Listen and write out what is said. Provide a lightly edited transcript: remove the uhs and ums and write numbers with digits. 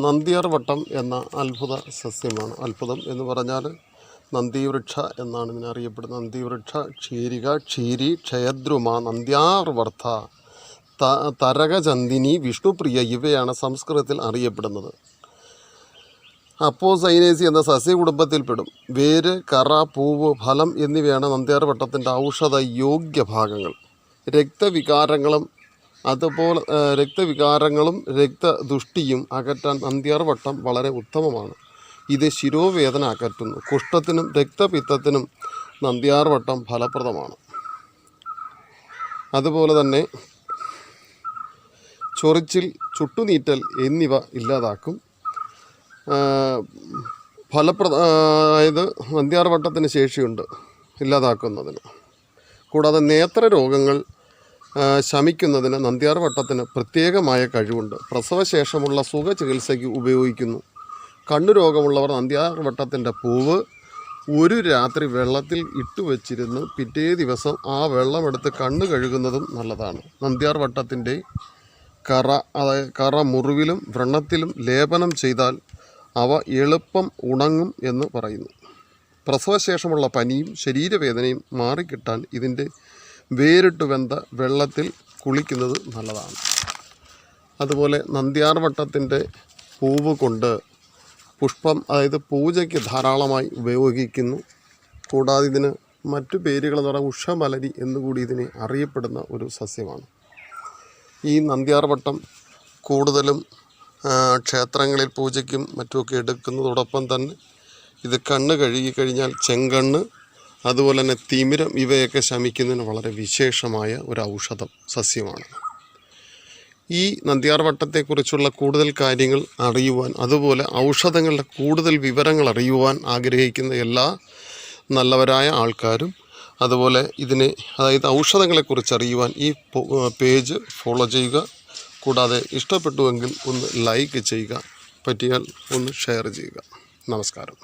നന്ദ്യാർവട്ടം എന്ന അത്ഭുത സസ്യമാണ്. അത്ഭുതം എന്ന് പറഞ്ഞാൽ നന്ദിവൃക്ഷ എന്നാണ് ഇതിനെ അറിയപ്പെടുന്നത്. നന്ദിവൃക്ഷ, ക്ഷീരിക, ക്ഷീരി, ക്ഷയദ്രുമ, നന്ദ്യാർവർദ്ധ, തരകചന്ദിനി, വിഷ്ണുപ്രിയ ഇവയാണ് സംസ്കൃതത്തിൽ അറിയപ്പെടുന്നത്. അപ്പോസൈനേസി എന്ന സസ്യകുടുംബത്തിൽപ്പെടും. വേര്, കറ, പൂവ്, ഫലം എന്നിവയാണ് നന്ദ്യാർവട്ടത്തിൻ്റെ ഔഷധ യോഗ്യ ഭാഗങ്ങൾ. രക്തവികാരങ്ങളും രക്തദുഷ്ടിയും അകറ്റാൻ നന്ദ്യാർവട്ടം വളരെ ഉത്തമമാണ്. ഇത് ശിരോവേദന അകറ്റുന്നു. കുഷ്ഠത്തിനും രക്തപിത്തത്തിനും നന്ദ്യാർവട്ടം ഫലപ്രദമാണ്. അതുപോലെ തന്നെ ചൊറിച്ചിൽ, ചുട്ടുനീറ്റൽ എന്നിവ ഇല്ലാതാക്കും. അതായത് നന്ദ്യാർവട്ടത്തിന് ശേഷിയുണ്ട് ഇല്ലാതാക്കുന്നതിന്. കൂടാതെ നേത്രരോഗങ്ങൾ ശമിക്കുന്നതിന് നന്ദ്യാർവട്ടത്തിന് പ്രത്യേകമായ കഴിവുണ്ട്. പ്രസവശേഷമുള്ള സുഖചികിത്സയ്ക്ക് ഉപയോഗിക്കുന്നു. കണ്ണുരോഗമുള്ളവർ നന്ദ്യാർവട്ടത്തിൻ്റെ പൂവ് ഒരു രാത്രി വെള്ളത്തിൽ ഇട്ടുവച്ചിരുന്ന് പിറ്റേ ദിവസം ആ വെള്ളമെടുത്ത് കണ്ണ് കഴുകുന്നതും നല്ലതാണ്. നന്ദ്യാർവട്ടത്തിൻ്റെ കറ മുറിവിലും വ്രണത്തിലും ലേപനം ചെയ്താൽ അവ എളുപ്പം ഉണങ്ങും എന്ന് പറയുന്നു. പ്രസവശേഷമുള്ള പനിയും ശരീരവേദനയും മാറിക്കിട്ടാൻ ഇതിൻ്റെ വേരിട്ട് വെന്ത വെള്ളത്തിൽ കുളിക്കുന്നത് നല്ലതാണ്. അതുപോലെ നന്ദ്യാർവട്ടത്തിൻ്റെ പൂവ് കൊണ്ട് പുഷ്പം, അതായത് പൂജയ്ക്ക് ധാരാളമായി ഉപയോഗിക്കുന്നു. കൂടാതെ ഇതിന് മറ്റു പേരുകളെന്ന് പറഞ്ഞാൽ ഉഷമലരി എന്നുകൂടി ഇതിനെ അറിയപ്പെടുന്ന ഒരു സസ്യമാണ്. ഈ നന്ദ്യാർവട്ടം കൂടുതലും ക്ഷേത്രങ്ങളിൽ പൂജയ്ക്കും മറ്റുമൊക്കെ എടുക്കുന്നതോടൊപ്പം തന്നെ ഇത് കണ്ണ് കഴുകിക്കഴിഞ്ഞാൽ ചെങ്കണ്ണ്, അതുപോലെ തന്നെ തിമിരം ഇവയൊക്കെ ശമിക്കുന്നതിന് വളരെ വിശേഷമായ ഒരു ഔഷധം സസ്യമാണ്. ഈ നന്ദ്യാർവട്ടത്തെക്കുറിച്ചുള്ള കൂടുതൽ കാര്യങ്ങൾ അറിയുവാൻ, അതുപോലെ ഔഷധങ്ങളുടെ കൂടുതൽ വിവരങ്ങൾ അറിയുവാൻ ആഗ്രഹിക്കുന്ന എല്ലാ നല്ലവരായ ആൾക്കാരും അതുപോലെ ഇതിനെ, അതായത് ഔഷധങ്ങളെക്കുറിച്ച് അറിയുവാൻ ഈ പേജ് ഫോളോ ചെയ്യുക. കൂടാതെ ഇഷ്ടപ്പെട്ടുവെങ്കിൽ ഒന്ന് ലൈക്ക് ചെയ്യുക, പറ്റിയാൽ ഒന്ന് ഷെയർ ചെയ്യുക. നമസ്കാരം.